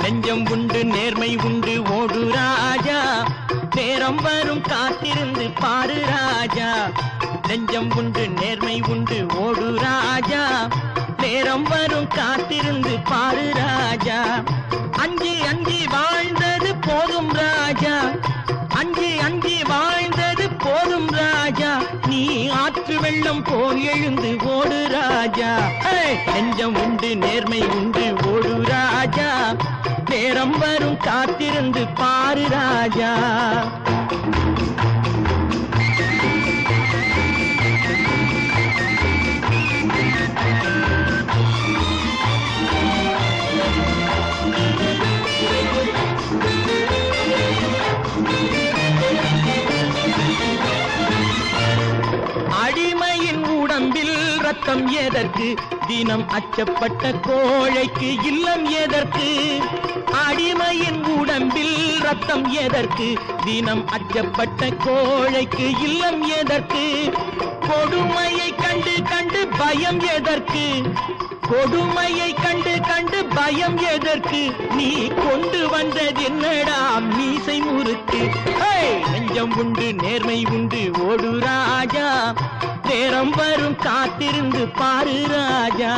நெஞ்சம் உண்டு நேர்மை உண்டு ஓடு ராஜா, நேரம் வரும் காத்திருந்து பாரு ராஜா. நெஞ்சம் உண்டு நேர்மை உண்டு ஓடு ராஜா, நேரம் வரும் காத்திருந்து பாரு ராஜா. அஞ்சி அஞ்சி வாழ்ந்தது போதும் ராஜா, அஞ்சி அஞ்சி வாழ்ந்தது போதும் ராஜா. நீ ஆற்று வெள்ளம் போல் எழுந்து ஓடு ராஜா. நெஞ்சம் உண்டு நேர்மை உண்டு ஓடு ராஜா, நேரம் வரும் காத்திருந்து பாரு ராஜா. அடிமையின் உடம்பில் ரத்தம் எதற்கு, தினம் அச்சப்பட்ட கோழைக்கு இல்லம் எதற்கு. அடிமையின் உடம்பில் ரத்தம் எதற்கு, தினம் அச்சப்பட்ட கோழைக்கு இல்லம் எதற்கு. கொடுமையை கண்டு கண்டு பயம் எதற்கு, கொடுமையை கண்டு கண்டு பயம் எதற்கு. நீ கொண்டு வந்தது என்னடா மீசை முறுக்கு. நெஞ்சம் உண்டு நேர்மை உண்டு ஓடு ராஜா, நேரம் வரும் காத்திருந்து பாரு ராஜா.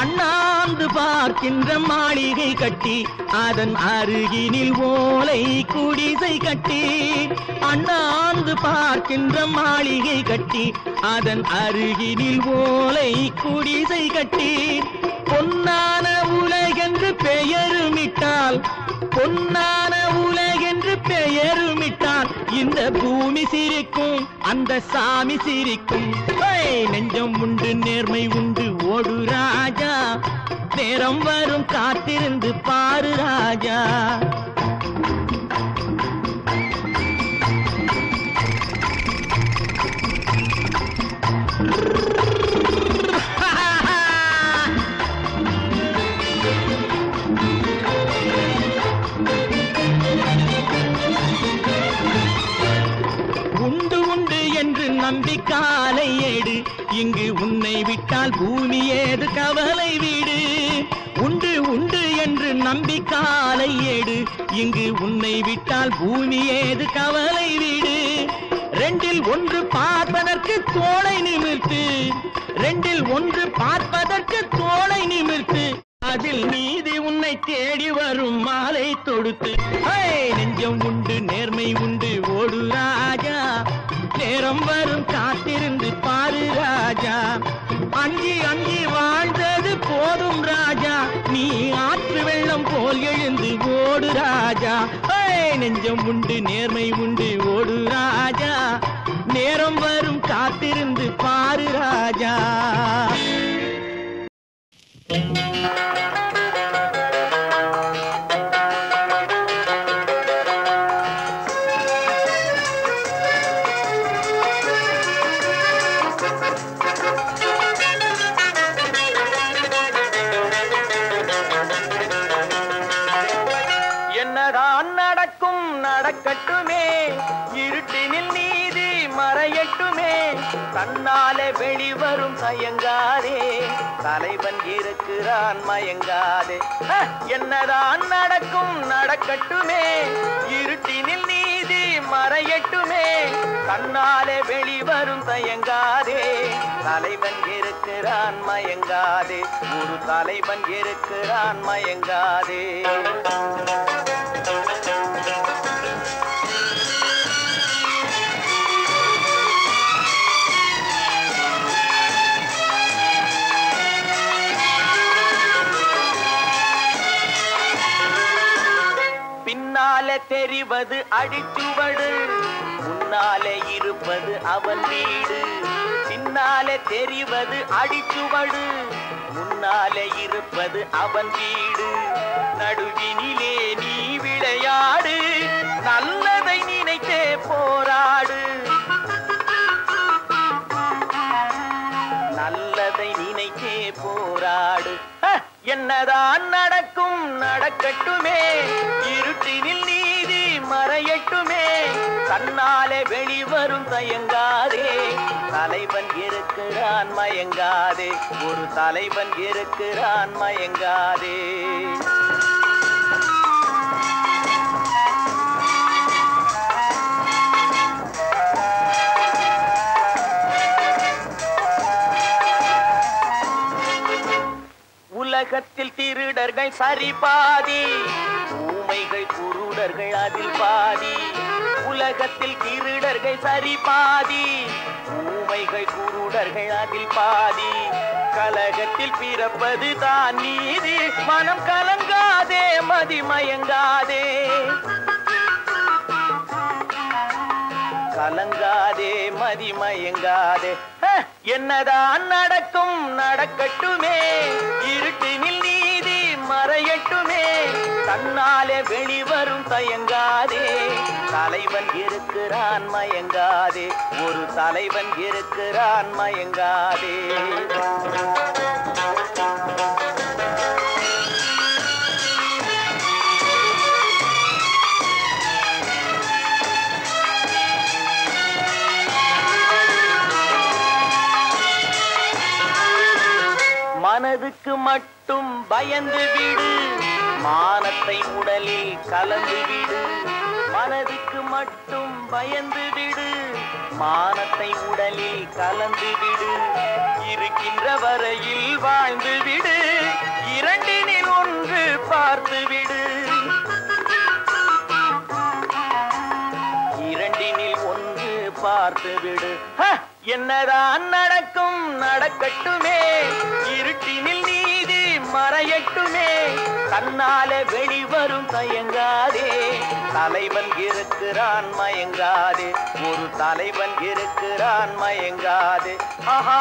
அண்ணாந்து பார்க்கின்ற மாளிகை கட்டி, அதன் அருகினில் ஓலை குடிசை கட்டி. அண்ணாந்து பார்க்கின்ற மாளிகை கட்டி, அதன் அருகினில் ஓலை குடிசை கட்டி. பொன்னான உலகென்று பெயருமிட்டால், பொன்னான உலகென்று பெயருமிட்டால், இந்த பூமி சிரிக்கும் அந்த சாமி சிரிக்கும். நெஞ்சம் உண்டு நேர்மை உண்டு ஓடு ராஜா, நேரம் வரும் காத்திருந்து பாரு ராஜா. உண்டு உண்டு என்று நம்பி காலை ஏடு, இங்கு உன்னை விட்டால் பூமி ஏது கவலை வீடு. உண்டு உண்டு என்று நம்பி காலை ஏடு, இங்கு உன்னை விட்டால் பூமி ஏது கவலை வீடு. ரெண்டில் ஒன்று பார்ப்பதற்கு தோளை நிமிர்த்து, ரெண்டில் ஒன்று பார்ப்பதற்கு தோளை நிமிர்த்து. அதில் நீதி உன்னை தேடி வரும் மாலை தொடுத்து. நெஞ்சம் உண்டு நேர்மை உண்டு ஓடு ராஜா, நேரம் வரும் காத்திருந்து பாரு ராஜா. அஞ்சி அஞ்சி வாழ்ந்தது போதும் ராஜா, நீ ஆற்று வெள்ளம் போல் எழுந்து ஓடு ராஜா. நெஞ்சம் உண்டு நேர்மை உண்டு ஓடு ராஜா, நேரம் வரும் காத்திருந்து பாரு ராஜா. என்னதான் நடக்கும் நடக்கட்டுமே, இருட்டினில் நீதி மறையட்டுமே. தன்னாலே வெளிவரும் தயங்காதே, தலைவன் இருக்கிறான் மயங்காதே. என்னதான் நடக்கும் நடக்கட்டுமே, இருட்டினில் நீதி மறையட்டுமே. தன்னாலே வெளிவரும் தயங்காதே, தலைவன் இருக்கிறான் மயங்காதே. ஒரு தலைவன் இருக்கிறான் மயங்காதே. பின்னாலே தெரிவது அடிச்சுவடு, முன்னாலே இருப்பது அவன் வீடு. பின்னாலே தெரிவது அடிச்சுவடு, முன்னாலே இருப்பது அவன் வீடு நடுவினிலே நீ விளையாடு நல்லதை நினைத்தே போராடு நல்லதை நினைத்தே போராடு என்னதான் நடக்கும் நடக்கட்டுமே இருட்டினில் நீதி மறையட்டுமே கண்ணாலே வெளிவரும் தயங்காதே தலைவன் இருக்கிறான் மயங்காதே ஒரு தலைவன் இருக்கிறான் மயங்காதே உலகத்தில் திருடர்கள் சரி பாதி ஊமைகள் குருடர்கள் அதில் பாதி உலகத்தில் திருடர்கள் சரி பாதி ஊமைகள் குருடர்கள் அதில் பாதி கலகத்தில் பிறப்பது தான் நீதி மனம் கலங்காதே மதிமயங்காதே கலங்காதே மதிமயங்காதே என்னதான் நடக்கும் நடக்கட்டுமே இருட்டினில் நீதி மறையட்டுமே தன்னாலே வெளிவரும் தயங்காதே தலைவன் இருக்கிறான் மயங்காதே ஒரு தலைவன் இருக்கிறான் மயங்காதே மனதுக்கு மட்டும் பயந்து விடு மானத்தை உடலில் கலந்து விடு மனதுக்கு மட்டும் பயந்து விடு மானத்தை உடலில் கலந்து விடு இருக்கின்ற வரையில் வாழ்ந்து விடு இரண்டினில் ஒன்று பார்த்து விடு இரண்டினில் ஒன்று பார்த்து விடு என்னதான் நடக்கும் நடக்கட்டுமே இருட்டினில் நீதி மறையட்டுமே கண்ணாலே வெளிவரும் தயங்காதே தலைவன் இருக்கிறான் மயங்காதே ஒரு தலைவன் இருக்கிறான் மயங்காதே ஆஹா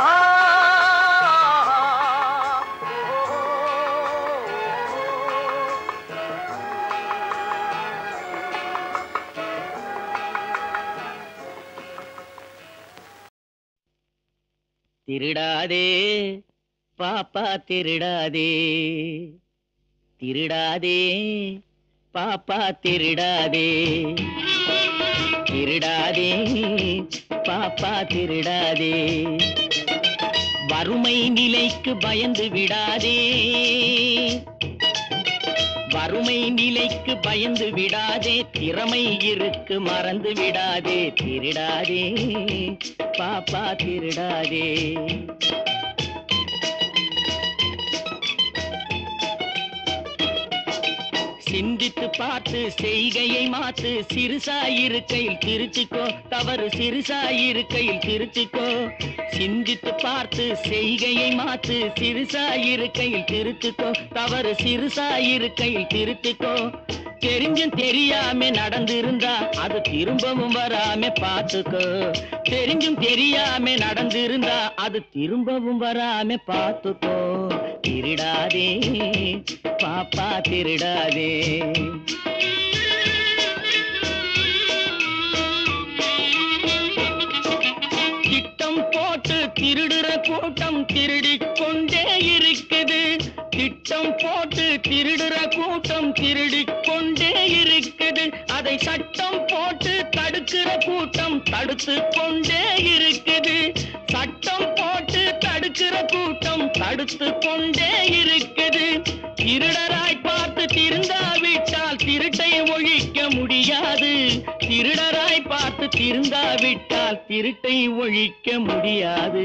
திருடாதே பாப்பா திருடாதே திருடாதே பாப்பா திருடாதே திருடாதே பாப்பா திருடாதே வறுமை நிலைக்கு பயந்து விடாதே வறுமை நிலைக்கு பயந்து விடாதே திறமை இருக்கு மறந்து விடாதே திருடாதே பாப்பா திருடாதே சிந்தித்து பார்த்து செய்கையை மாத்து சிறுசாயிருக்கையில் திருத்திக்கோ தவறு சிறுசாயிருக்கையில் திருத்திக்கோ சிந்தித்து பார்த்து செய்கையை மாத்து சிறுசாயிருக்கையில் திருத்திக்கோ தவறு சிறுசாயிருக்கையில் திருத்திக்கோ தெரிஞ்சும் தெரியாம நடந்திருந்தா அது திரும்பவும் வராம பார்த்துக்கோ தெரிஞ்சும் தெரியாம நடந்திருந்தா அது திரும்பவும் வராம பார்த்துக்கோ திருடாதே பாப்பா திருடாதே திட்டம் போட்டு திருடுற கூட்டம் திருடிக் கொண்டே இருக்குது திட்டம் போட்டு திருடுற கூட்டம் திருடிக் கொண்டே இருக்குது அதை சட்டம் போட்டு தடுக்கிற கூட்டம் தடுத்து கொண்டே இருக்குது சட்டம் போட்டு தடுக்கிற கூட்டம் தடுத்து கொண்டே இருக்குது திருடராய் பார்த்து திருந்தாவிட்டால் திருட்டை ஒழிக்க முடியாது திருடராய் பார்த்து திருந்தாவிட்டால் திருட்டை ஒழிக்க முடியாது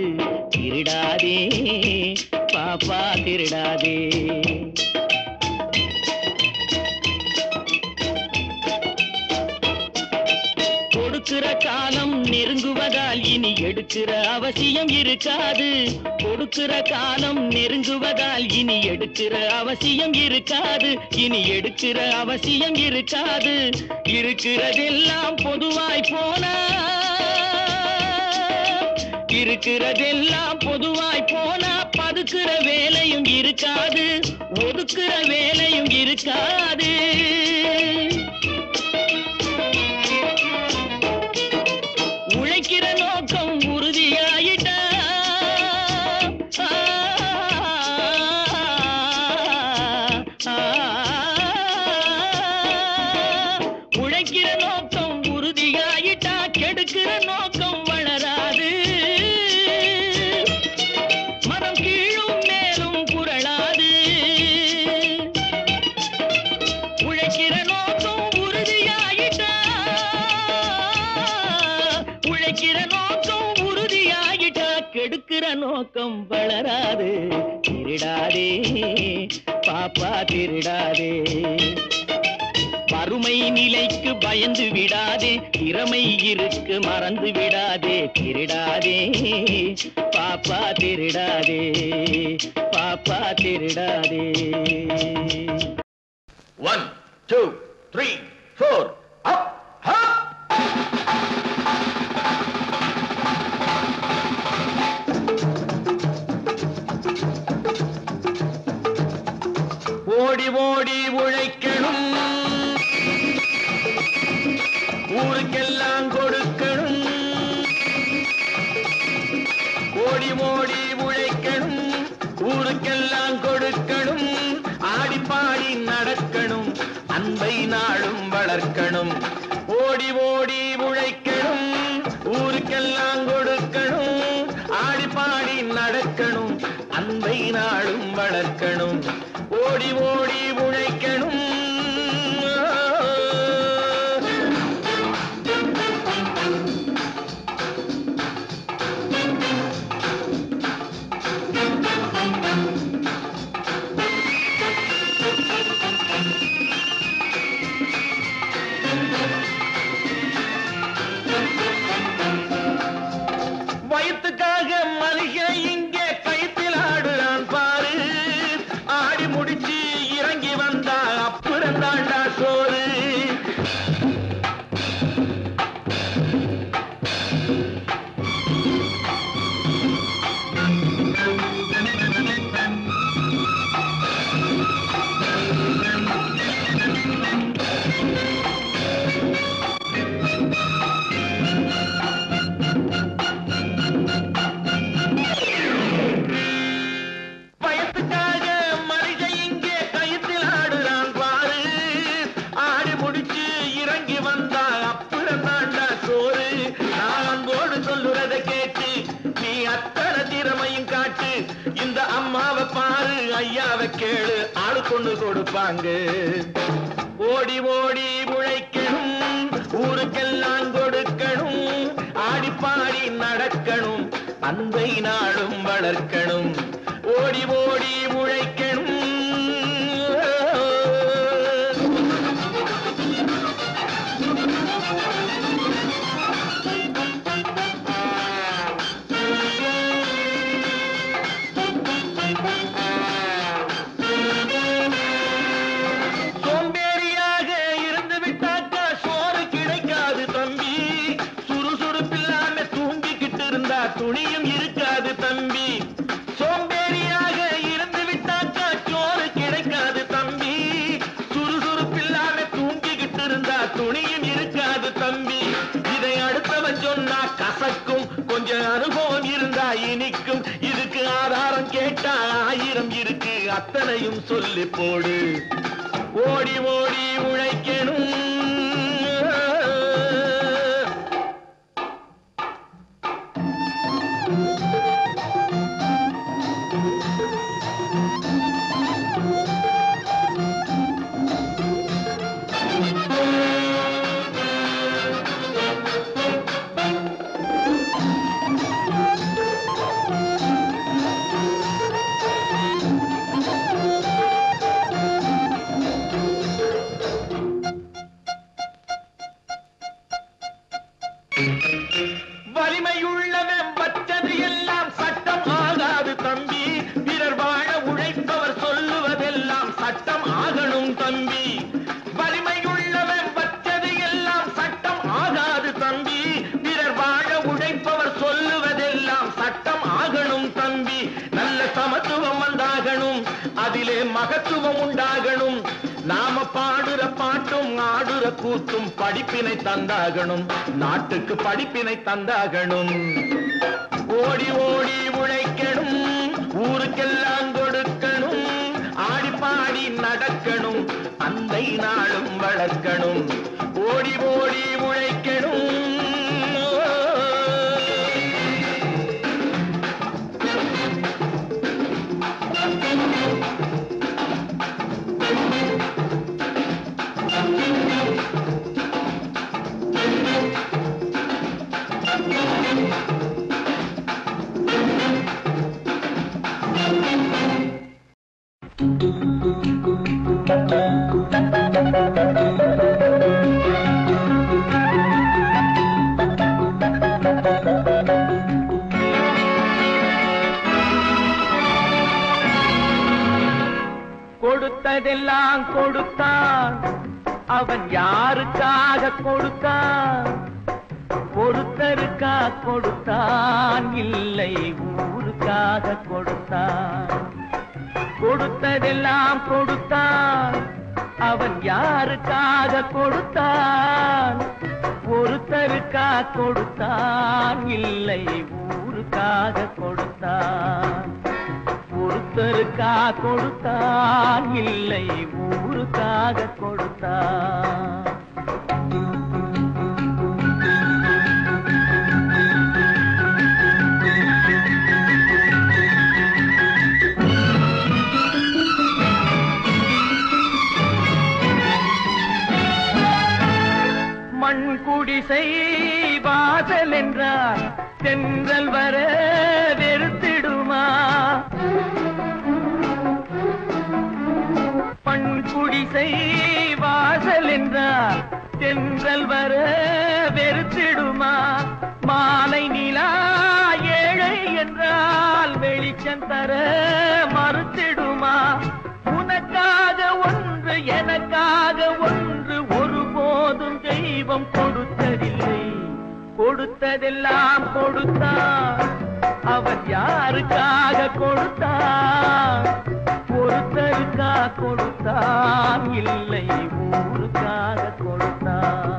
திருடாதே பாப்பா திருடாதே கொடுக்கிற காலம் நெருங்குவதால் இனி எடுக்கிற அவசியம் இருக்காது கொடுக்கிற காலம் நெருங்குவதால் இனி எடுக்கிற அவசியம் இருக்காது இனி எடுக்கிற அவசியம் இருக்காது இருக்கிறதெல்லாம் பொதுவாய் போனா இருக்கிறதெல்லாம் பொதுவாய் போனா பதுக்குற வேலையும் இருக்காது, ஒதுக்குற வேலையும் இருக்காது. உழைக்கிற நோக்கம் உறுதியாயிட்டா உழைக்கிற நோக்கம் உறுதியாயிட்டா கெடுக்கிற நோக்கம் வளராது. மனம் கீழும் மேலும் புரளாது. உழைக்கிற நோக்கம் உறுதியாயிட்டா உழைக்கிற நோக்கம் உறுதியாயிட்டா கெடுக்கிற நோக்கம் வளராது. திருடாதே பாப்பா திருடாதே. வறுமை நிலைக்கு பயந்து விடாதே, திறமை இருக்கு மறந்து விடாதே. திருடாதே பாப்பா திருடாதே, பாப்பா திருடாதே. 1 2 3 4 up up. ஓடி ஓடி உழைக்கணும், ஊருக்கெல்லாம் கொடுக்கணும். ஓடி ஓடி உழைக்கணும், ஊருக்கெல்லாம் கொடுக்கணும். ஆடி பாடி நடக்கணும், அன்பை நாளும் வளர்க்கணும். ஓடி ஓடி உழைக்கணும், ஊருக்கெல்லாம் கொடுக்கணும். ஆடி பாடி நடக்கணும், அன்பை நாளும் வளர்க்கணும். ஓடி ஓடி உழைக்கணும். வயிற்றுக்காக மனுஷன் இங்கே கைத்தில் ஆடுறான் பாரு. ஆடி முடிச்சு இறங்கி வந்தா அப்புறம் தாண்டா சோறு. இந்த அம்மாவை பாரு, ஐயாவை கேளு, ஆளு கொண்டு கொடுப்பாங்க. ஓடி ஓடி உழைக்கணும், ஊருக்கெல்லாம் கொடுக்கணும். ஆடி பாடி நடக்கணும், அன்பை நாளும் வளர்க்கணும். ஓடி ஓடி உழைக்கணும். துணியும் இருக்காது தம்பி. சோம்பேறியாக இருந்து விட்டாக்கா சோறு கிடைக்காது தம்பி. சுறுசுறுப்பில்லாம தூங்கிக்கிட்டு இருந்தா துணியும் இருக்காது தம்பி. இதை அடுத்தவன் சொன்னா கசக்கும், கொஞ்சம் அனுபவம் இருந்தா இனிக்கும். இதுக்கு ஆதாரம் கேட்டா 1000 இருக்கு, அத்தனையும் சொல்லி போடு. ஓடி ஓடி உழைக்கணும். அதிலே மகத்துவம் உண்டாகணும். நாம பாடுற பாட்டும் ஆடுற கூத்தும் படிப்பினை தந்தாகணும், நாட்டுக்கு படிப்பினை தந்தாகணும். ஓடி ஓடி உழைக்கணும், ஊருக்கெல்லாம் கொடுக்கணும், ஆடி பாடி நடக்கணும், அன்னை நாளும் வளர்க்கணும். ஓடி ஓடி உழைக்கணும். கொடுத்ததெல்லாம் கொடுத்தான், அவன் யாருக்காக கொடுத்தான்? ஒருத்தருக்கா கொடுத்தான், இல்லை ஊருக்காக கொடுத்தான். கொடுத்ததெல்லாம் கொடுத்தான், அவன் யாருக்காக கொடுத்தான்? ஒருத்தருக்கா கொடுத்தான், இல்லை ஊருக்காக கொடுத்தான். ஒருத்தருக்கா கொடுத்தான், இல்லை ஊருக்காக கொடுத்தான். மண் குடிசை வாசல் என்றார் தென்றல் வர வெறுத்திடுமா? மண் குடிசை வாசல் என்றார் தென்றல் வர வெறுத்திடுமா? மாலை நிலா ஏழை என்றால் வெளிச்சம் தர மறுத்திடுமா? உனக்காக ஒன்று எனக்காக ஒன்று ஒருபோதும் தெய்வம் கொடுத்ததில்லை. கொடுத்ததெல்லாம் கொடுத்தான், அவன் யாருக்காக கொடுத்தான்? ஒருத்தருக்கா கொடுத்தான், இல்லை ஊருக்காக கொடுத்தான்.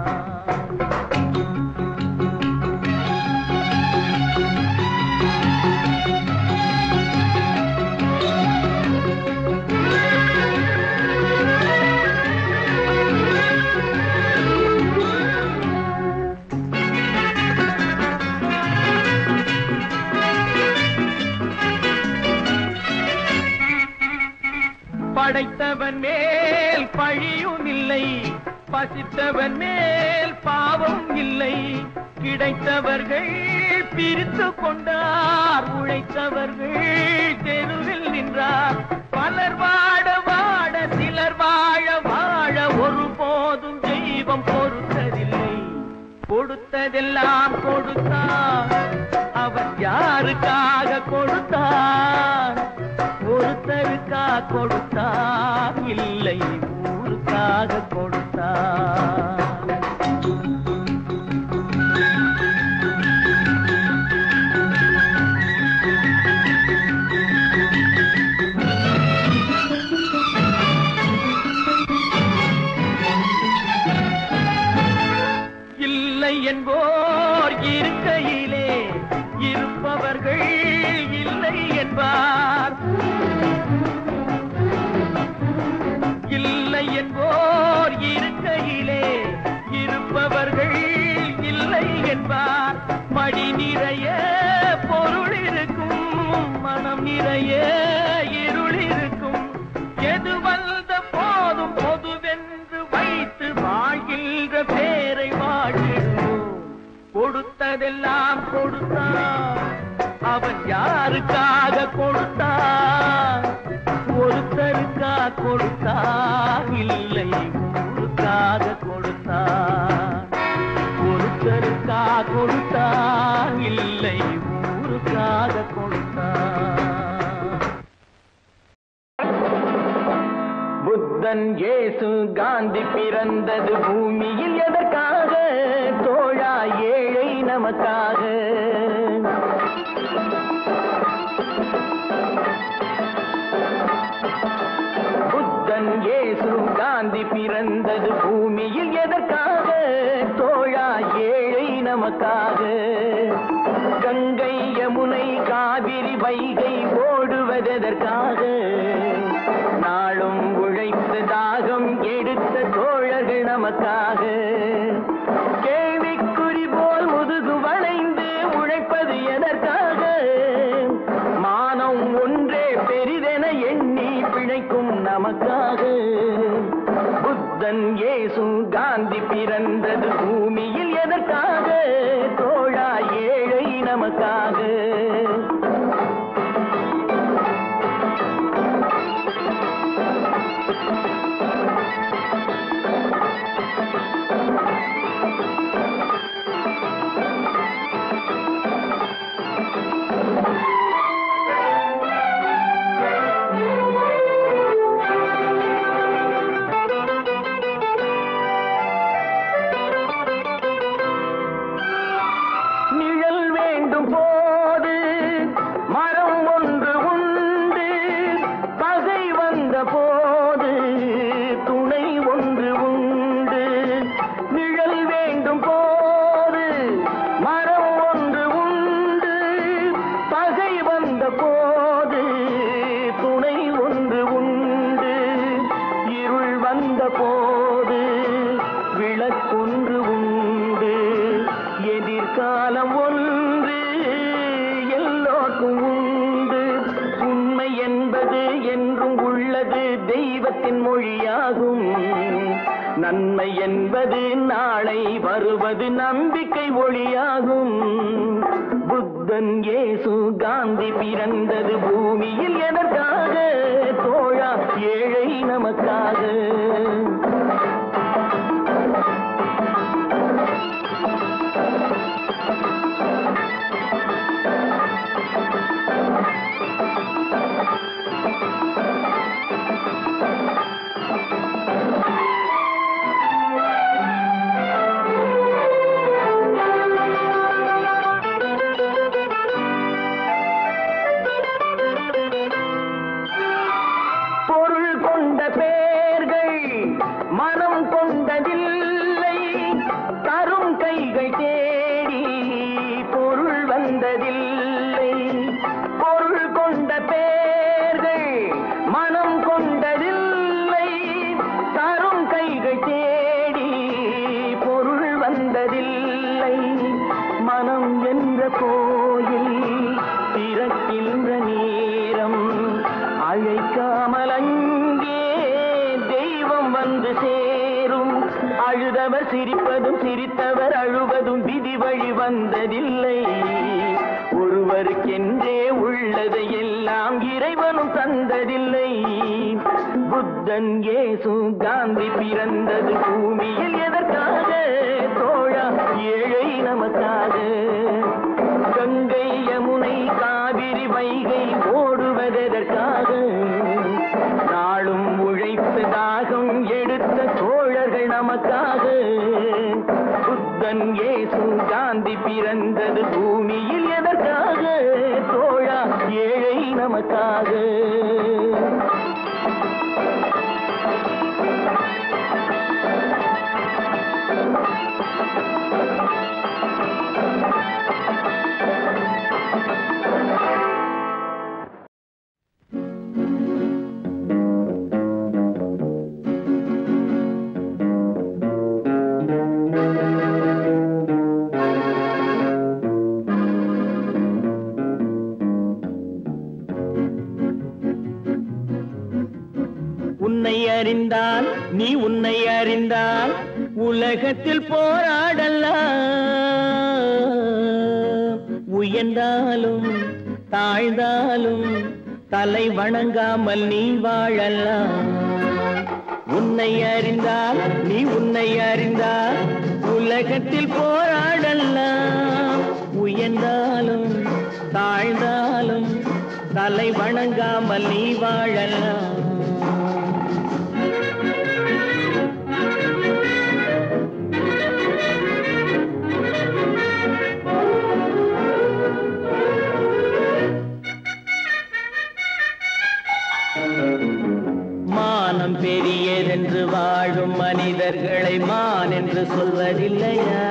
படைத்தவன் மேல் பழியும் இல்லை, பசித்தவன் மேல் பாவம் இல்லை. கிடைத்தவர்கள் பிரித்து கொண்டார், உழைத்தவர்கள் தெருவில் நின்றார். பலர் வாட வாட சிலர் வாழ வாழ ஒருபோதும் தெய்வம் பொறுத்ததில்லை. கொடுத்ததெல்லாம் கொடுத்தான், அவன் யாருக்காக கொடுத்தான்? ஒருத்தருக்கா கொடுத்தான், இல்லை ஊருக்காக கொடுத்தான். இல்லை என்போர் இருக்கையிலே இருப்பவர்கள் இல்லை என்பார். இல்லை என்போர் இருக்கையிலே இருப்பவர்கள் இல்லை என்பார். மடி நிறைய பொருள் இருக்கும், மனம் நிறைய இருள் இருக்கும். எது வந்த போதும் பொதுவென்று வைத்து வாழ்கின்ற பேரை வாழ்கிறோம். கொடுத்ததெல்லாம் கொடுத்தான், அவன் யாருக்காக கொடுத்தான்? ஒருத்தருக்கா கொடுத்தான், இல்லை ஊருக்காக கொடுத்தான். ஒருத்தருக்கா கொடுத்தான், இல்லை ஊருக்காக கொடுத்தான். புத்தன் இயேசு காந்தி பிறந்தது பூமியில் எதற்காக? தோழா ஏழை நமக்காக. காந்தி பிறந்தது பூமியில் எதற்காக தோழா ஏழை நமக்காக கங்கை யமுனை காவிரி வைகை ஓடுவதற்காக நாளும் உழைத்து தாகம் எடுத்த தோழர்கள் நமக்காக கேள்விக்குறி போல் முதுகு வளைந்து உழைப்பது எதற்காக மானம் ஒன்றே பெரிதென எண்ணி பிழைக்கும் நமக்காக புத்தன் இயேசு காந்தி பிறந்தது பூமியில் எதற்காக தோழா ஏழை நமக்காக காலம் ஒன்று எல்லோருக்கும் உண்டு உண்மை என்பது என்றும் உள்ளது தெய்வத்தின் மொழியாகும் நன்மை என்பது நாளை வருவது நம்பிக்கை ஒளியாகும் புத்தன் இயேசு காந்தி பிறந்தது பூமியில் எதற்காக தோழா ஏழை நமக்காக அழுதவர் சிரிப்பதும் சிரித்தவர் அழுவதும் விதி வழி வந்ததில்லை ஒருவருக்கென்றே உள்ளதை எல்லாம் இறைவனும் தந்ததில்லை புத்தன் இயேசு காந்தி பிறந்தது பூமியில் எதற்காக தோழா ஏழை நமக்காக கங்கை யமுனை காவிரி வைகை ஓடுவதற்காக நாளும் உழைத்து தாகம் எடுத்த தோழர்கள் நமக்காக புத்தன் இயேசு காந்தி பிறந்தது பூமியில் எதற்காக தோழா ஏழை நமக்காக உன்னை அறிந்தால் நீ உன்னை அறிந்தால் உலகத்தில் போராடலாம் உயர்ந்தாலும் தாழ்ந்தாலும் தலை வணங்காமல் நீ வாழலாம் உன்னை அறிந்தால் நீ உன்னை அறிந்தால் உலகத்தில் போராடலாம் உயர்ந்தாலும் தாழ்ந்தாலும் தலை வணங்காமல் நீ வாழலாம் மானம் பெரியதென்று வாழும் மனிதர்களை மான் என்று சொல்வதில்லையா?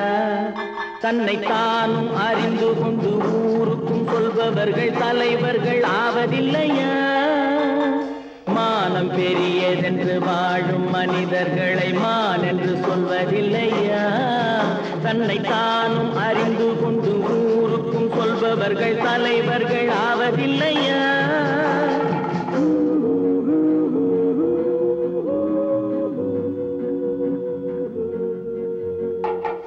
தன்னை தானும் அறிந்து கொண்டு ஊருக்கும் சொல்பவர்கள் தலைவர்கள் ஆவதில்லையா? மானம் பெரியதென்று வாழும் மனிதர்களை மான் என்று சொல்வதில்லையா? தன்னை தானும் அறிந்து கொண்டு ஊருக்கும் சொல்பவர்கள் தலைவர்கள் ஆவதில்லையா?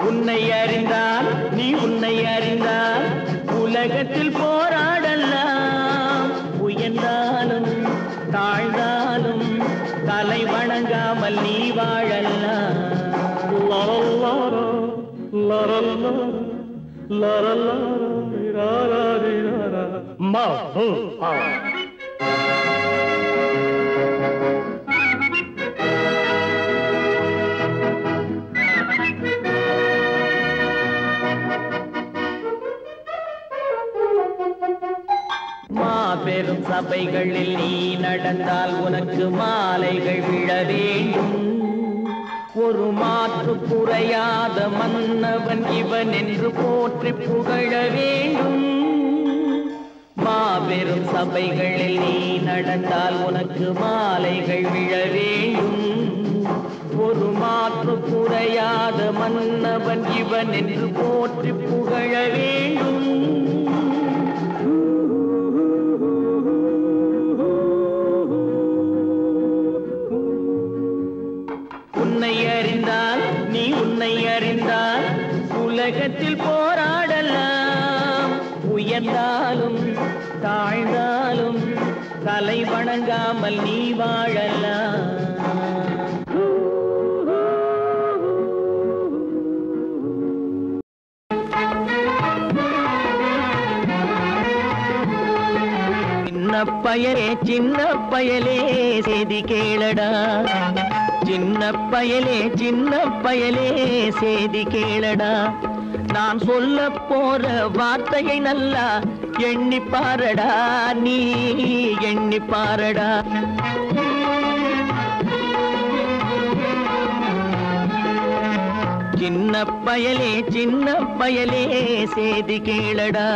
உன்னை அறிந்தால் நீ உன்னை அறிந்தால் உலகத்தில் போராடலாம். உயர்ந்தாலும் தாழ்ந்தாலும் தலை வணங்காமல் நீ வாழலாம். மாபெரும் சபைகளில் நீ நடந்தால் உனக்கு மாலைகள் விழ வேண்டும். ஒரு மாற்று குறையாத மன்னவன் இவன் என்று போற்றி புகழ வேண்டும். மாபெரும் சபைகளில் நீ நடந்தால் உனக்கு மாலைகள் விழ வேண்டும். ஒரு மாற்று குறையாத மன்னவன் இவன் என்று போற்றி புகழ வேண்டும். உன்னை அறிந்தால் நீ உன்னை அறிந்தால் உலகத்தில் போராடலாம். உயர்ந்தாலும் தாழ்ந்தாலும் தலை வணங்காமல் நீ வாழலாம். சின்ன பயலே சின்ன பயலே செய்தி கேளடா. சின்ன பயலே சின்ன பயலே செய்தி கேளடா. நான் சொல்ல போற வார்த்தையை நல்லா எண்ணி பாரடா. நீ எண்ணி பாரடா. சின்ன பயலே சின்ன பயலே செய்தி கேளடா.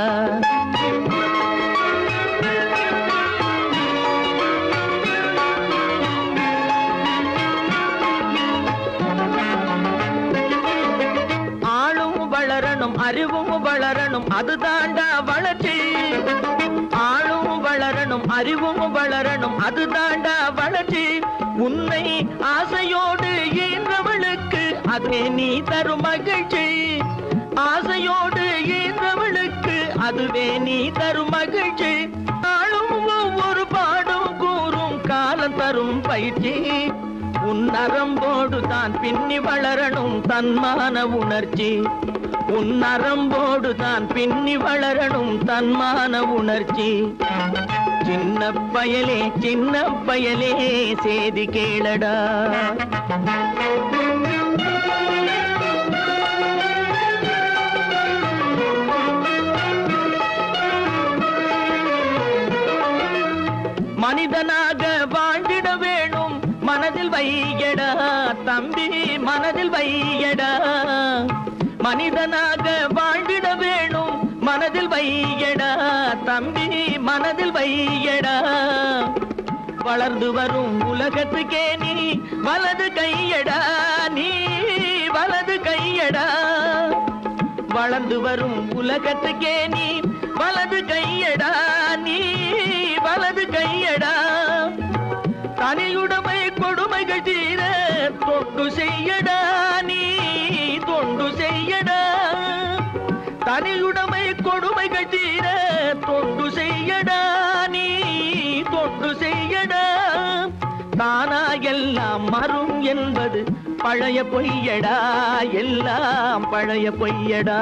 அறிவும் வளரணும் அதுதாண்டா வளர்ச்சி. ஆளும் வளரணும் அறிவும் வளரணும் அதுதாண்டா வளர்ச்சி. உன்னை ஆசையோடு ஈன்றவளுக்கு அதே நீ தரும் மகிழ்ச்சி. ஆசையோடு ஈன்றவளுக்கு அதுவே நீ தரும் மகிழ்ச்சி. ஆளும் ஒவ்வொரு பாடும் கூறும் காலம் தரும் பயிற்சி. உன் நரம்போடு தான் பின்னி வளரணும் தன்மான உணர்ச்சி. உன் நரம்போடு தான் பின்னி வளரணும் தன்மான உணர்ச்சி. சின்ன பயலே சின்ன பயலே செய்தி கேளடா. மனிதனாக வாழ்ந்திட வேணும் மனதில் வையடா தம்பி மனதில் வையடா. மனிதனாக வாழ்ந்திட வேணும் மனதில் வையடா தம்பி மனதில் வையடா. வளர்ந்து வரும் உலகத்துக்கே நீ வலது கையடா. நீ வலது கையடா. வளர்ந்து வரும் உலகத்துக்கே நீ வலது கையடா. நீ வலது கையடா. தனியுடைமை கொடுமைகள் தீர தொண்டு செய்யடா. நீ தொண்டு செய்யடா. தனியுடைமை கொடுமைகள் தீர தொண்டு செய்யடா. நீ தொண்டு செய்யடா. தானா எல்லாம் மரும் என்பது பழைய பொய்யடா. எல்லாம் பழைய பொய்யடா.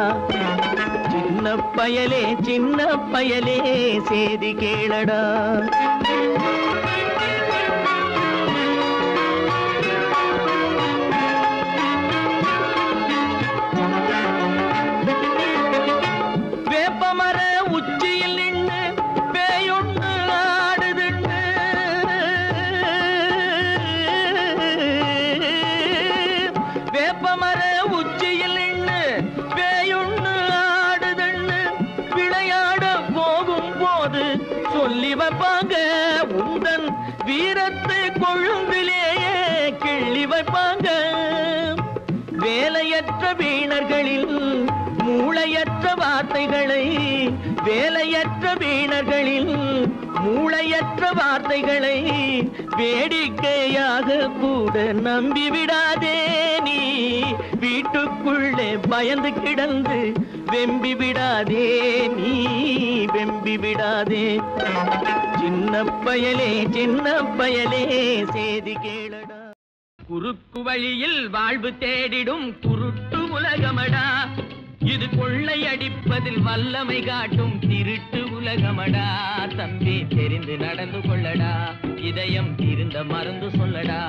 சின்ன பயலே சின்ன பயலே செய்தி கேளடா. வேப்பமர உச்சியில் நின்று பேயொன்று ஆடுதுண்டு. வீரத்து கொழுந்திலேயே கிள்ளி வைப்பாங்க. வேலையற்ற வீணர்களில் மூளையற்ற வார்த்தைகளை, வேலையற்ற வீணர்களில் மூளையற்ற வார்த்தைகளை வேடிக்கையாக கூட நம்பிவிடாதே. நீ வீட்டுக்குள்ளே பயந்து கிடந்து வெம்பி விடாதே, நீ வெம்பி விடாதே. சின்ன பயலே சின்ன பயலே சேதி கேளடா. குறுக்கு வழியில் வாழ்வு தேடிடும் குருட்டு உலகமடா. இது கொள்ளை அடிப்பதில் வல்லமை காட்டும் திருட்டு உலகமடா. தம்பி தெரிந்து நடந்து கொள்ளடா, இதயம் தீர்ந்த மருந்து சொல்லடா.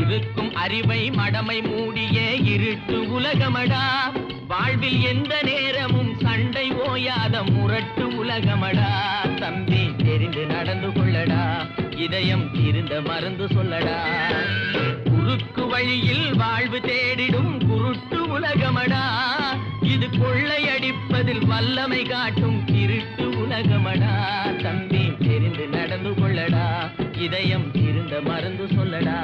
இருக்கும் அறிவை மடமை மூடிய இருட்டு உலகமடா. வாழ்வில் எந்த நேரமும் சண்டை ஓயாத முரட்டு உலகமடா. தம்பி தெரிந்து நடந்து கொள்ளடா, இதயம் தீர்ந்த மருந்து சொல்லடா. குறுக்கு வழியில் வாழ்வு தேடிடும் குருட்டு உலகமடா. இது கொள்ளை அடிப்பதில் வல்லமை காட்டும் திருட்டு உலகமடா. தம்பி தெரிந்து நடந்து கொள்ளடா, இதயம் தீர்ந்த மருந்து சொல்லடா.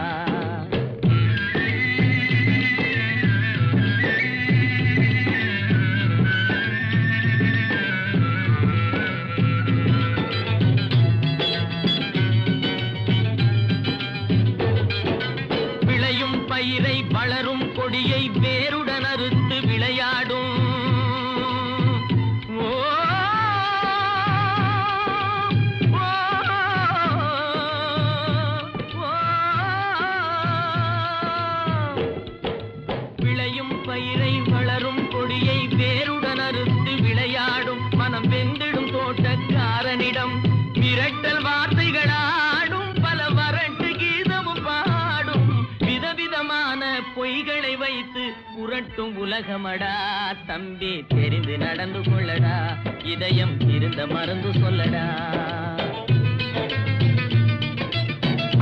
பயிரை வளரும் கொடியை வேருடன் அறுத்து விளையாடும். விளையும் பயிரை வளரும் கொடியை வேருடன் அறுத்து விளையாடும். மனம் வெந்திடும் தோட்டக்காரனிடம் மிரட்டல் வார்த்தைகளாடும். பல வரட்டு கீதமும் பாடும். விதவிதமான பொய்களை வைத்து புரட்டும் உலகமடா. தம்பி தெரிந்து நடந்து கொள்ளடா, இதயம் இருந்த மருந்து சொல்லடா.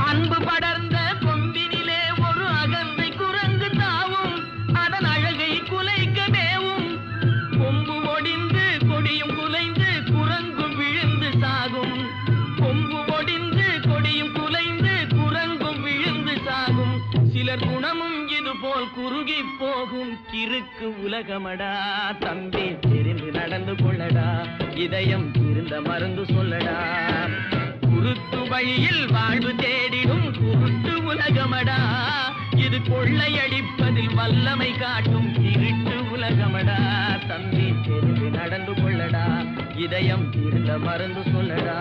அன்பு படர்ந்த கொம்பினிலே ஒரு அகந்தை குரங்கு தாவும். அதன் அழகை குலைக்க மேவும். கொம்பு ஒடிந்து கொடியும் குலைந்து குரங்கும் விழுந்து சாகும். கொம்பு ஒடிந்து கொடியும் குலைந்து குரங்கும் விழுந்து சாகும். சிலர் குணமும் இது போல் குறுகி போகும் கிறுக்கு உலகமடா. தம்பி தெரிந்து நடந்து கொள்ளடா, இதயம் இருந்த மருந்து சொல்லடா. குருட்டு வழியில் வாழ்வு தேடிடும் குருட்டு உலகமடா. இது கொள்ளையடிப்பதில் வல்லமை காட்டும் திருட்டு உலகமடா. தம்பி தெரிந்து நடந்து கொள்ளடா, இதயம் இருந்த மருந்து சொல்லடா.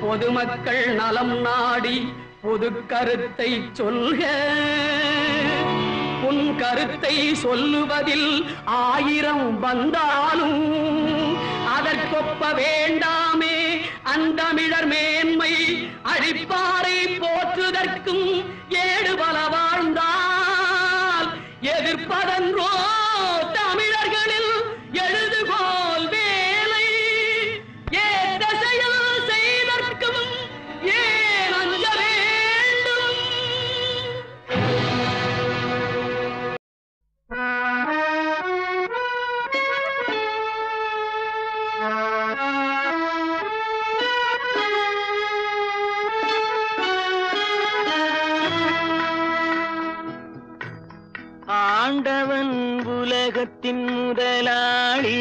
பொதுமக்கள் நலம் நாடி பொது கருத்தை சொல்க. உன் கருத்தை சொல்லுவதில் 1000 வந்தாலும் அதற்கொப்ப வேண்டாமே அந்தமிழர் மேன்மை. அழிப்பாரை போற்றுதற்கும் ஏடு பல வாழ்ந்தால் எதிர்ப்பதன்றோ தமிழர்களில் எழுதுகோல் வேலை. ஏற்ற செயல் செய்தற்கும் ஏன் அஞ்ச வேண்டும்? ஆண்டவன் உலகத்தின் முதலாளி,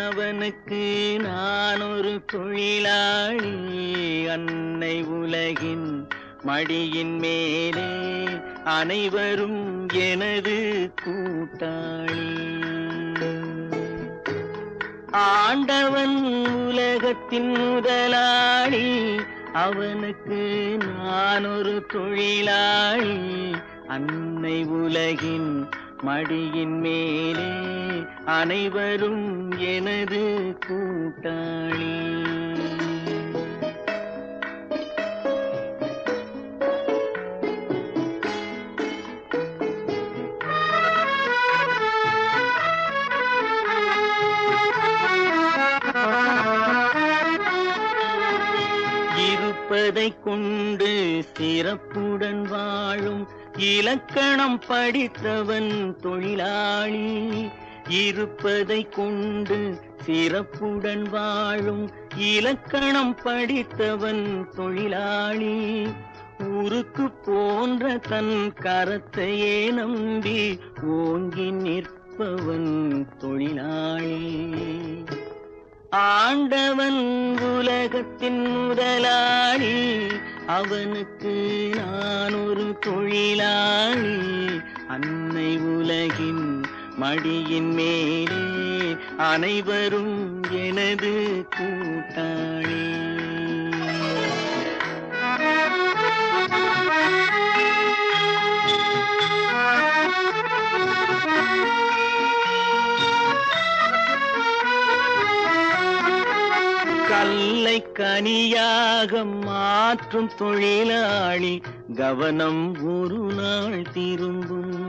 அவனுக்கு நான் ஒரு தொழிலாளி. அன்னை உலகின் மடியின் மேலே அனைவரும் எனது கூட்டாளி. ஆண்டவன் உலகத்தின் முதலாளி, அவனுக்கு நான் ஒரு தொழிலாளி. அன்னை உலகின் மடியின் மேலே அனைவரும் எனது கூட்டாளி. இருப்பதை கொண்டு சிறப்புடன் வாழும் இலக்கணம் படித்தவன் தொழிலாளி. இருப்பதை கொண்டு சிறப்புடன் வாழும் இலக்கணம் படித்தவன் தொழிலாளி. உருக்கு போன்ற தன் கரத்தையே நம்பி ஓங்கி நிற்பவன் தொழிலாளி. ஆண்டவன் உலகத்தின் முதலாளி, அவனுக்கு நான் ஒரு தொழிலாளி. அன்னை உலகின் மடியின் மேலே அனைவரும் எனது கூட்டாளி. கல்லை கனியாக மாற்றும் தொழிலாளி, கவனம் ஒரு நாள் திரும்பும்.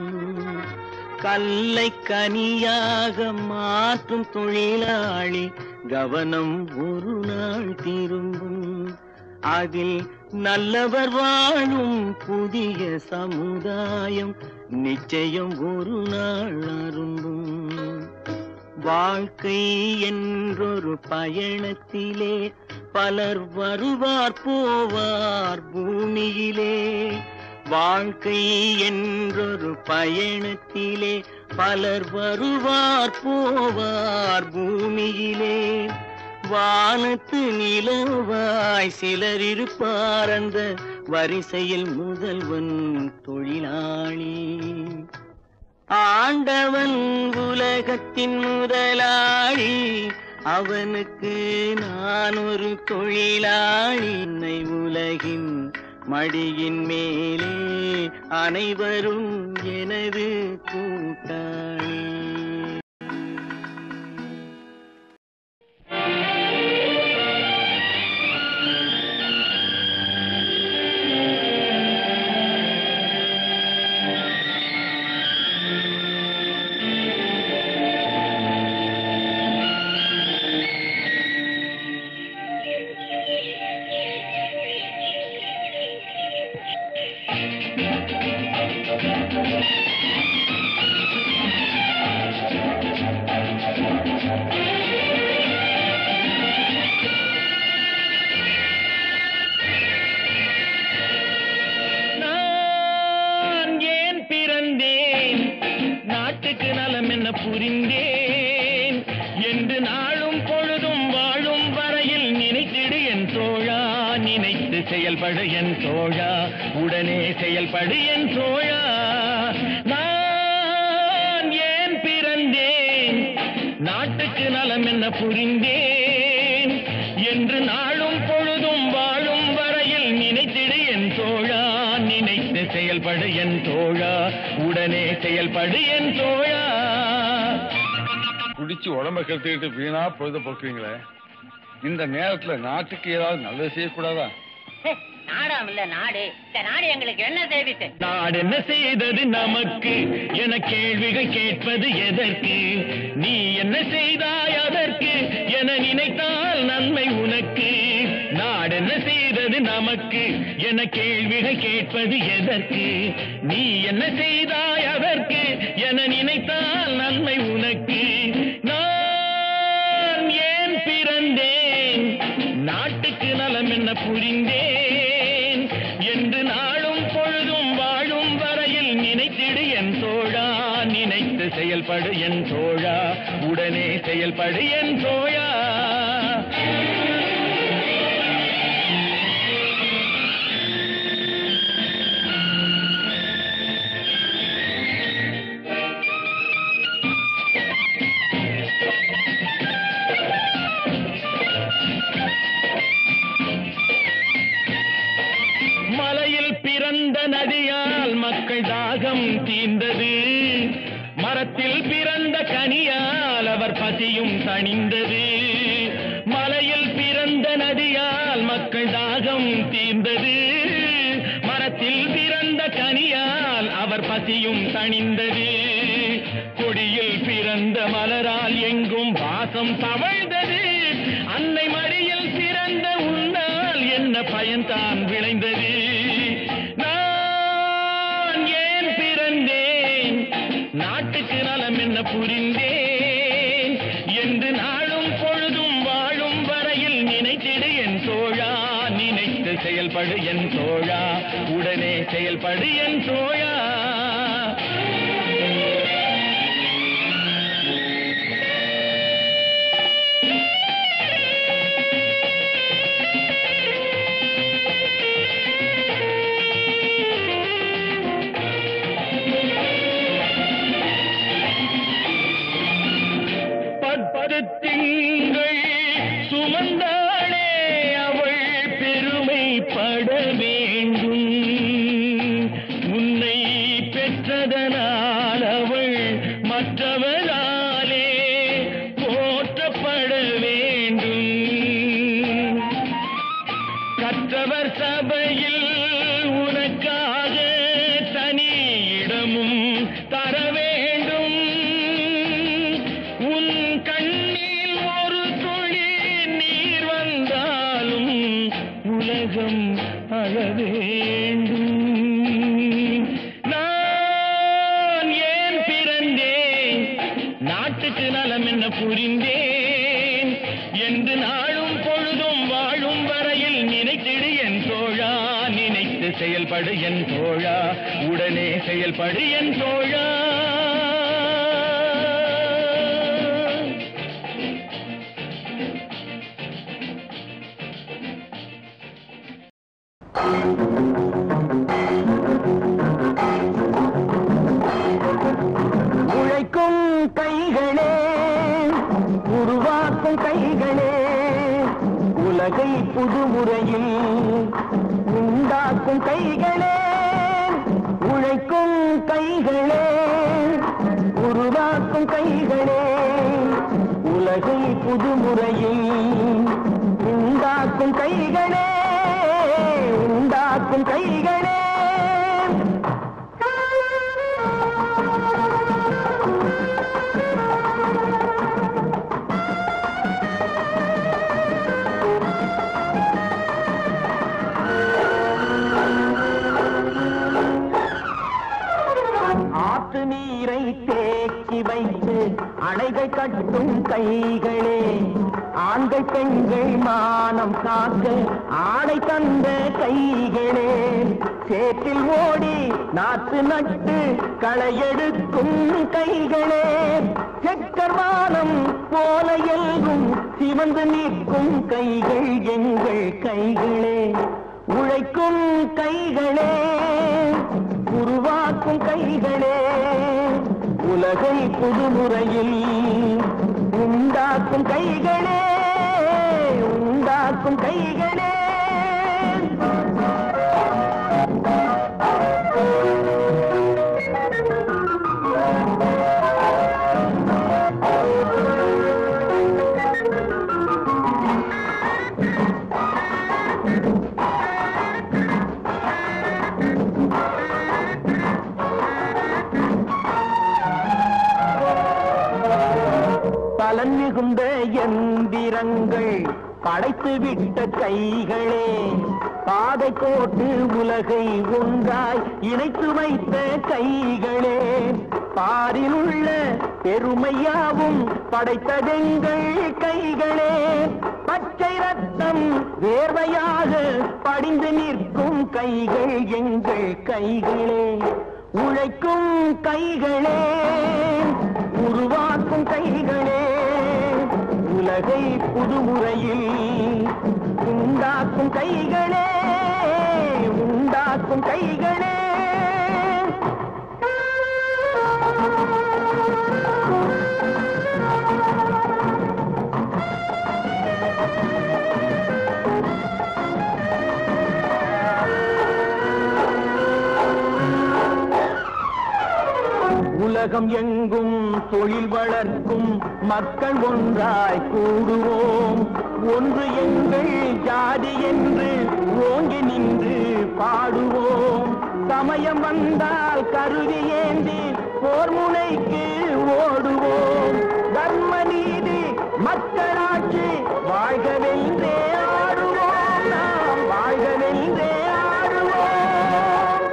கல்லை கனியாக மாற்றும் தொழிலாளி, கவனம் ஒரு நாள் திரும்பும். அதில் நல்லவர் வாழும் புதிய சமுதாயம் நிச்சயம் ஒரு நாள் அரும்பும். வாழ்க்கை என்றொரு பயணத்திலே பலர் வருவார் போவார் பூமியிலே. வாழ்க்கை என்றொரு பயணத்திலே பலர் வருவார் போவார் பூமியிலே. வானத்து நிலவாய் சிலர் இருப்பார் அந்த வரிசையில் முதல்வன் தொழிலாளி. ஆண்டவன் உலகத்தின் முதலாளி, அவனுக்கு நான் ஒரு தொழிலாளி. அன்னை உலகின் மடியின் மேலே அனைவரும் எனது கூட்டாளி. புரிந்தேன் என்று நாளும் பொழுதும் வாழும் வரையில் நினைத்திடு என் தோழா. நினைத்து செயல்படு என் தோழா, உடனே செயல்படு என் தோழா. நான் ஏன் பிறந்தேன், நாட்டுக்கு நலம் என்ன புரிந்தேன் என்று நாளும் பொழுதும் செயல்படு என் தோழா, உடனே செயல்படு என் தோழா. குடிச்சு உடம்ப கெடுத்துக்கிட்டு வீணா பொழுத போக்குவீங்களே, இந்த நேரத்துல நாட்டுக்கு ஏதாவது நல்லது செய்யக்கூடாதா? நாடாம் இல்ல நாடு, இந்த நாடு எங்களுக்கு என்ன செய்து? நாடு என்ன செய்தது நமக்கு என கேள்விகள் கேட்பது எதற்கு? நீ என்ன செய்தாய் அதற்கு என நினைத்தால் நன்மை உனக்கு. நாடு என்ன செய்தது நமக்கு என கேள்விகள் கேட்பது எதற்கு? நீ என்ன செய்தாய் அதற்கு என நினைத்தால் நன்மை உனக்கு. நான் ஏன் பிறந்தேன், நாட்டுக்கு நலம் என்ன புரிந்தேன் என்று நாளும் பொழுதும் வாழும் வரையில் நினைத்திடு என் தோழா. நினைத்து செயல்படு என் தோழா, உடனே செயல்படு என் தோழா. மலையில் பிறந்த நதியால் மக்கள் தாகம் தீர்ந்தது, மரத்தில் பிறந்த கனியால் அவர் பசியும் தணிந்தது. மலையில் பிறந்த நதியால் மக்கள் தாகம் தீர்ந்தது, மரத்தில் பிறந்த கனியால் அவர் பசியும் தணிந்தது. கொடியில் பிறந்த மலரால் எங்கும் வாசம் தவழ்ந்தது, அன்னை மடியில் பிறந்த உன்னால் என்ன பயன்தான் விளைந்தது. நான் ஏன் பிறந்தேன், நாட்டுக்கு நலம் என்ன புரிந்தேன் என்று நாளும் பொழுதும் வாழும் வரையில் நினைத்திடு என் தோழா. நினைத்து செயல்படு என் தோழா, உடனே செயல்படு என் தோழா. திங்கள் சுமந்தாளே அவள் பெருமைப்பட வேண்டும், உன்னை பெற்றதனால் அவள் மற்றவராலே போற்றப்பட வேண்டும். கற்றவர் சபையில் உனக்காக தனி இடமும் தர வேண்டும். உன் கண்ணில் ஒரு துளி நீர் வந்தாலும் உலகம் அழ வேண்டும். நான் ஏன் பிறந்தேன், நாட்டுக்கு நலம் என்ன புரிந்தேன் என்று நாளும் பொழுதும் வாழும் வரையில் நினைத்திடு என் தோழா. நினைத்து செயல்படு என் தோழா, உடனே செயல்படு என் தோழா. உழைக்கும் கைகளே, உருவாக்கும் கைகளே, உலகை புதுமுறையில் உண்டாக்கும் கைகளே. உழைக்கும் கைகளே, உருவாக்கும் கைகளே, உலகை புதுமுறையில் உண்டாக்கும் கைகளே, உண்டாக்கும் கைகளே. ஆற்று நீரை தேக்கி வைத்து அணைகள் கட்டும் கைகளே, ஆண்கள் பெண்கள் மானம் காக்க ஆடை தந்த கைகளே. சேற்றில் ஓடி நாற்று நட்டு களையெடுக்கும் கைகளே, செக்கர்வானம் போல எல்கும் சிவந்து நிற்கும் கைகள் எங்கள் கைகளே. உழைக்கும் கைகளே, உருவாக்கும் கைகளே, உலகை புதுமுறையில் உண்டாக்கும் கைகளே, உண்டாக்கும் கைகளே. மிகுந்த எந்திரங்கள் படைத்து விட்ட கைகளே, பாதை போட்டு உலகை ஒன்றாய் இணைத்து வைத்த கைகளே, பாரில் உள்ள பெருமையாவும் படைத்ததெங்கள் கைகளே, பச்சை ரத்தம் வேர்வையாக படிந்து நிற்கும் கைகள் எங்கள் கைகளே, உழைக்கும் கைகளே, உருவாக்கும் கைகளே, உலகை புதுமுறையில் உண்டாக்கும் கைகளே, உண்டாக்கும் கைகளே. உலகம் எங்கும் தொழில் வளர்க்கும் மக்கள் ஒன்றாய் கூடுவோம், ஒன்று எங்கள் ஜாதி என்று ஓங்கி நின்று பாடுவோம், சமயம் வந்தால் கருவி ஏந்தி போர் முனைக்கு ஓடுவோம், தர்ம நீதி மக்களாட்சி வாழ்கவென்றே ஆடுவோம், நாம் வாழ்கவென்றே ஆடுவோம்.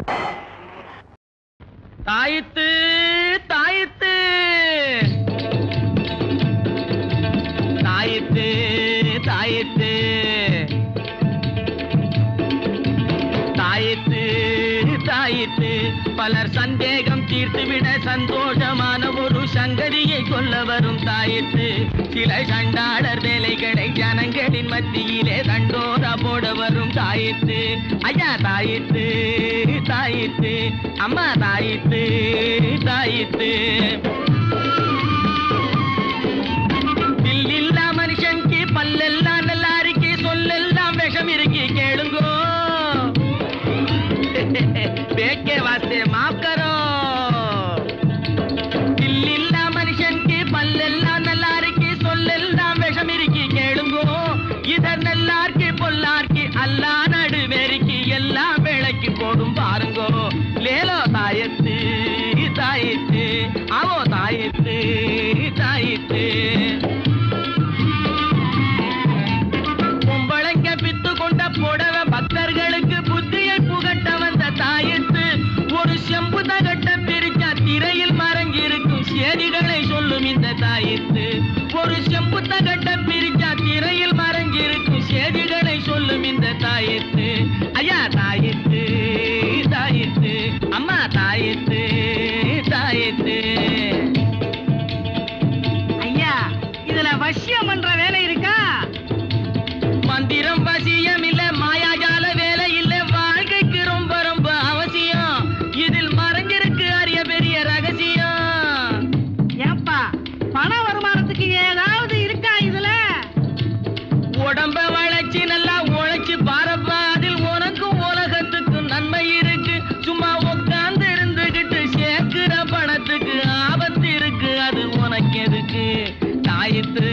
தாயித்து தாயித்து தாயித்து தாயித்து தாயித்து தாயித்து பலர் சந்தேகம் தீர்த்துவிட சந்தோஷமான ஒரு சங்கதியை சொல்ல வரும் தாயித்து. சில சண்டாளர் வேலைகளை ஜனங்களின் மத்தியிலே தண்டோரா போட வரும் தாயித்து. ஐயா தாயித்து தாயித்து அம்மா தாயித்து தாயித்து. தில்லில்லா மனுஷனுக்கு பல்லெல்லாம் நல்லா இருக்கு, சொல்லெல்லாம் விஷம் இருக்கு கேளுங்கோ. बेके वास्ते माफ करो. दिल्लिल्ला मनुष्यन की पल्लेल्ला नल्लार की सोल्लेल्ला विषम इरुक्की केळुंगो. इधर नल्लार की पोल्लार की अल्ला नडुवेरिक्की एल्लाम विलक्की पोडुम पारुंगो. लेलो तायत्तु तायत्तु आवो तायत्तु तायत्तु. கும்பளங்க பித்து கொண்ட புடவ பக்தர்களுக்கு புத்தியை புகட்ட வந்த தாயித்து. ஒரு செம்பு தகட்ட பிரிச்சா திரையில் மறைஞ்சிருக்கும் செய்திகளை சொல்லும் இந்த தாயித்து. ஒரு செம்பு தகட்ட பிரிச்சா திரையில் மறைஞ்சிருக்கும் செய்திகளை சொல்லும் இந்த தாயித்து. ஐயா தாயித்து தாயித்து அம்மா தாயித்து தாயித்து. ஐயா இதுல வசியம் பண்ற வேலை இருக்கா? மந்திரம் வசியம் இல்ல, மாயாஜால வேலை இல்ல, வாழ்க்கைக்கு ரொம்ப ரொம்ப அவசியம். இதில் மறைஞ்சிருக்கு அரிய பெரிய ரகசியம். ஏப்பா பண வருமானத்துக்கு ஏதாவது இருக்கா இதுல? உடம்ப வளைச்சு நல்லா உழைச்சு பாரப்பா, அதில் உனக்கும் உலகத்துக்கும் நன்மை இருக்கு. சும்மா உட்கார்ந்து இருந்துகிட்டு சேர்க்கிற பணத்துக்கு ஆபத்து இருக்கு, அது உனக்கு எதுக்கு? தாயித்து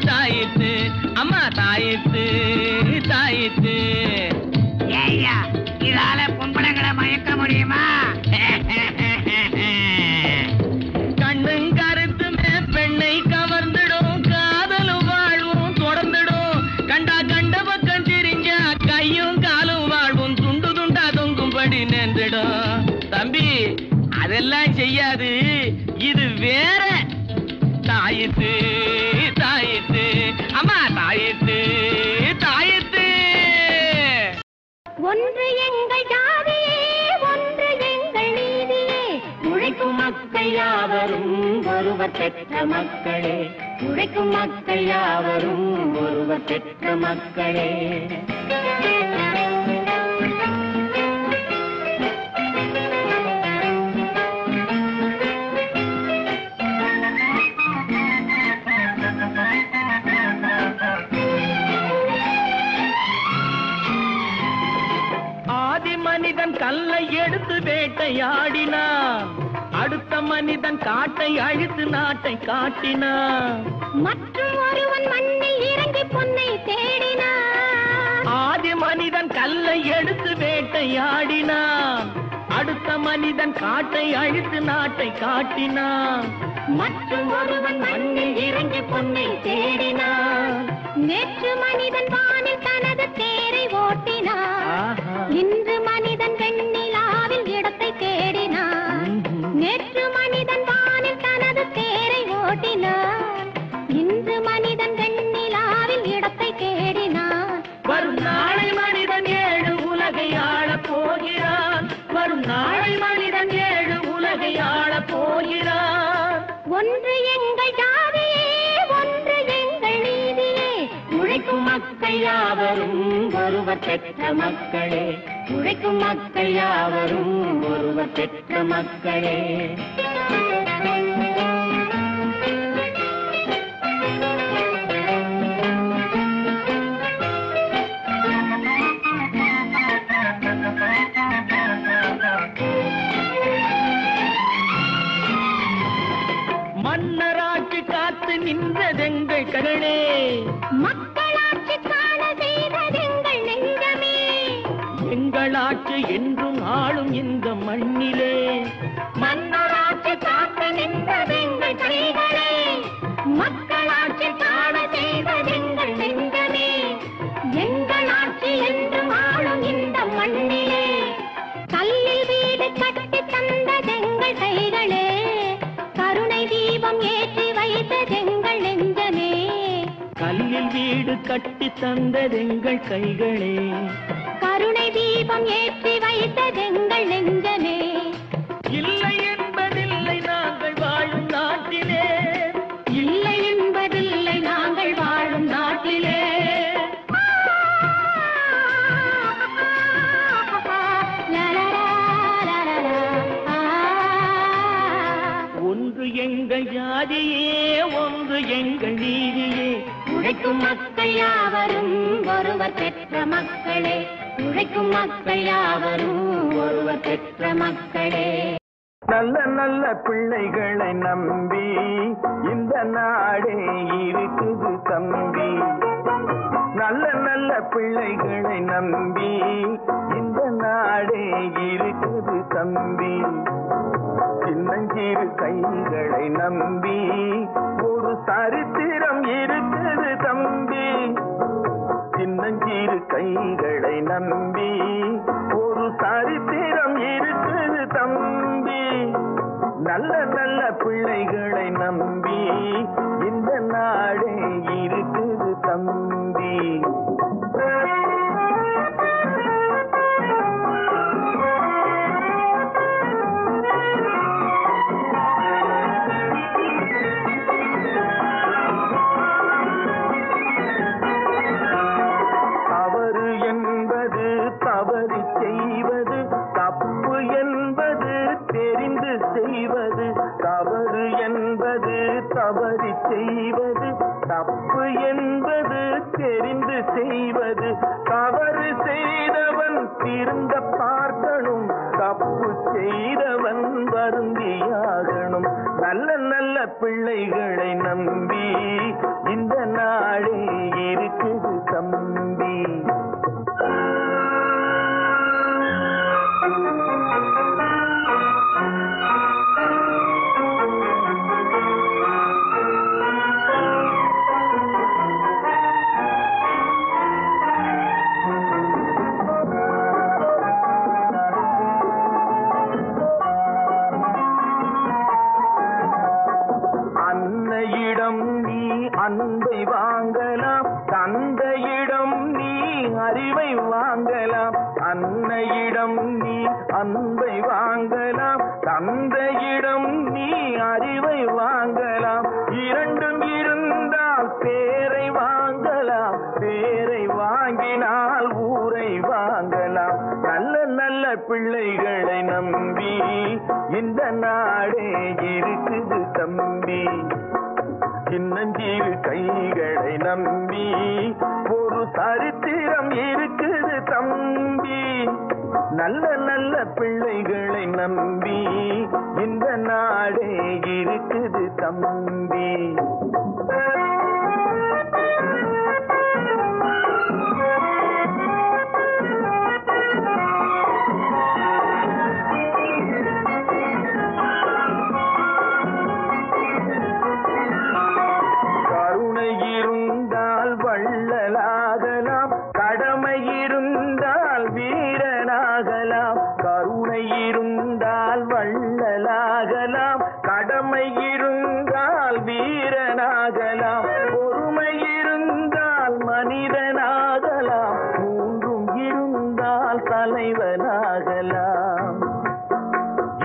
தாயித்து அம்மா தாயித்து தாயித்து. ஏய்யா இதால பொம்பளைங்களை மயக்க முடியுமா? கண்ணும் கருத்துமே பெண்ணை கவர்ந்துடும், காதலும் வாழ்வும் தொடர்ந்துடும். கண்டா கண்ட பக்கம் திரிஞ்ச கையும் காலும் வாழ்வும் துண்டு துண்டா தொங்கும்படி நேர்ந்துடும். தம்பி அதெல்லாம் செய்யாது, இது வேற. தாயித்து தாயித்து அம்மா தாயித்து தாயித்து. ஒன்று எங்கள் ஜாதியே, ஒன்று எங்கள் நீதியே, உழைக்கும் மக்கள் யாவரும் ஒருவர் பெற்ற மக்களே, உழைக்கும் மக்கள் யாவரும் ஒருவர் பெற்ற மக்களே. மனிதன் கல்லை எடுத்து வேட்டையாடினான், அடுத்த மனிதன் காட்டை அழித்து நாட்டை காட்டினான். மற்றும் ஒருவன் மண்ணில் இறங்கி பொன்னை தேடினான். ஆதி மனிதன் கல்லை எடுத்து வேட்டையாடினான், அடுத்த மனிதன் காட்டை அழித்து நாட்டை காட்டினான். மற்றும் ஒருவன் மண்ணில் இறங்கி பொன்னை தேடினான். நேற்று மனிதன் வானில் தனது தேரை ஓட்டினான். இன்று மனிதன் வெண்ணிலாவில் இடத்தை தேடினான். நேற்று மனிதன் வானில் தனது தேரை ஓட்டினான். இன்று மனிதன் வெண்ணிலாவில் இடத்தை தேடினான். வரும் நாளை மனிதன் 7 உலகை ஆளப் போகிறான். வரும் நாளை மனிதன் 7 உலகை ஆளப் போகிறான். ஒன்று எங்கள் ஜாதியே, ஒன்று எங்கள் நீதியே. உழைக்கும் மக்கள் யாவரும் ஒருவர் பெற்ற மக்களே. உழைக்கும் மக்கள் யாவரும் ஒருவர் பெற்ற மக்களே. மன்னராட்சி காத்து நின்றதெங்கள் கருணே. மக்களாட்சி காண செய்ததெங்கள் நெஞ்சமே. எங்களாட்சி என்றும் ஆளும் இந்த மண்ணிலே. மன்னராட்சி காத்து நின்றதெங்கள் கைகளே. மக்களாட்சி காண செய்ததெங்கள் நெஞ்சமே. எங்களாட்சி என்றும் ஆளும் இந்த மண்ணிலே. கல்லில் வீடு கட்டி தந்ததெங்கள் கைகளே. கருணை தீபம் ஏற்றி வைத்ததெங்கள் நெஞ்சமே. கல்லில் வீடு கட்டி தந்ததெங்கள் கைகளே. கருணை தீபம் ஏற்றி வைத்ததெங்கள் நெஞ்சமே. இல்லை என்பதில்லை நாங்கள் வாழும் நாட்டிலே. இல்லை என்பதில்லை நாங்கள் வாழும் நாட்டிலே. ஒன்று எங்கள் ஜாதியே, ஒன்று எங்கள் நீதியே. உழைக்கும் மக்கள் யாவரும் ஒருவர் பெற்ற மக்களே. உழைக்கும் மக்கள் யாவரும் ஒருவர் பெற்ற மக்களே. நல்ல நல்ல பிள்ளைகளை நம்பி இந்த நாடே இருக்குது தம்பி. நல்ல நல்ல பிள்ளைகளை நம்பி இந்த நாடே இருக்குது தம்பி. சின்னஞ்சிறு கைகளை நம்பி ஒரு சரித்திரம் இருக்குது தம்பி. சின்னஞ்சிறு கைகளை நம்பி ஒரு சரித்திரம் இருக்குது தம்பி. நல்ல நல்ல பிள்ளைகளை நம்பி இந்த நாடே இருக்குது தம்பி. தவறு என்பது தவறு செய்வது, தப்பு என்பது தெரிந்து செய்வது. தவறு என்பது தவறு செய்வது, தப்பு என்பது தெரிந்து செய்வது. தவறு செய்தவன் திருந்த பார்க்கணும், தப்பு செய்தவன் வருந்தியாகணும். நல்ல நல்ல பிள்ளைகளை நம்பி இந்த நாடே இருக்குது தம்பி. அன்னையிடம் நீ அன்பை வாங்கலாம், தந்தையிடம் நீ அறிவை வாங்கலாம். அன்னையிடம் நீ அன்பை வாங்கலாம், தந்தையிடம் நீ அறிவை வாங்கலாம். இரண்டும் இருந்தால் பேரை வாங்கலாம், பேரை வாங்கினால் ஊரை வாங்கலாம். நல்ல நல்ல பிள்ளைகளை நம்பி இந்த நாடே இருக்குது தம்பி. சின்னஞ்சிறு கைகளை நம்பி ஒரு சரித்திரம் இருக்குது தம்பி. நல்ல நல்ல பிள்ளைகளை நம்பி இந்த நாடே இருக்குது தம்பி. இருந்தால் வீரனாகலாம், கருணை இருந்தால் வள்ளலாகலாம், கடமை இருந்தால் வீரனாகலாம், பொறுமை இருந்தால் மனிதனாகலாம், மூன்றும் இருந்தால் தலைவனாகலாம்.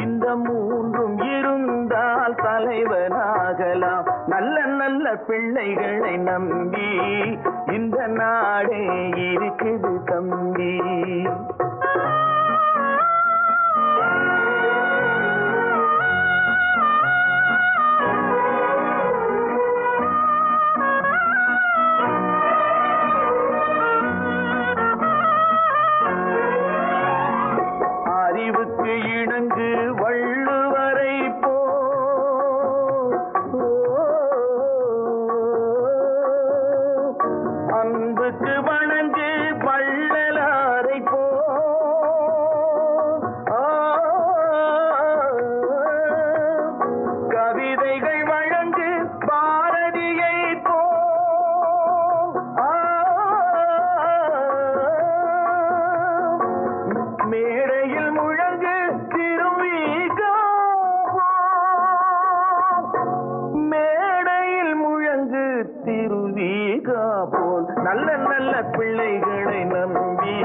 இந்த மூன்றும் இருந்தால் தலைவனாகலாம். நல்ல நல்ல பிள்ளைகளை நம்பி இந்த நாடே இருக்குது தம்பி. அறிவுக்கு இணங்கு வள்ளுவரை போ, அன்புக்கு வணங்கு வள்ளலாரை போ, கவிதைகள் வழங்கு பாரதியை போ, மேடையில் முழங்கு திருவிகா, மேடையில் முழங்கு திருவிகா போல் நல்ல நல்ல பிள்ளைகளை நம்பி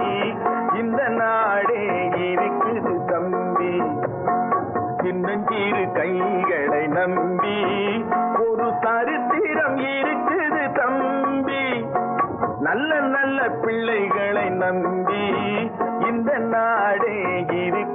இந்த நாடே இருக்குது தம்பி. சின்னஞ்சிறு கைகளை நம்பி ஒரு சரித்திரம் இருக்குது தம்பி. நல்ல நல்ல பிள்ளைகளை நம்பி இந்த நாடே இருக்கு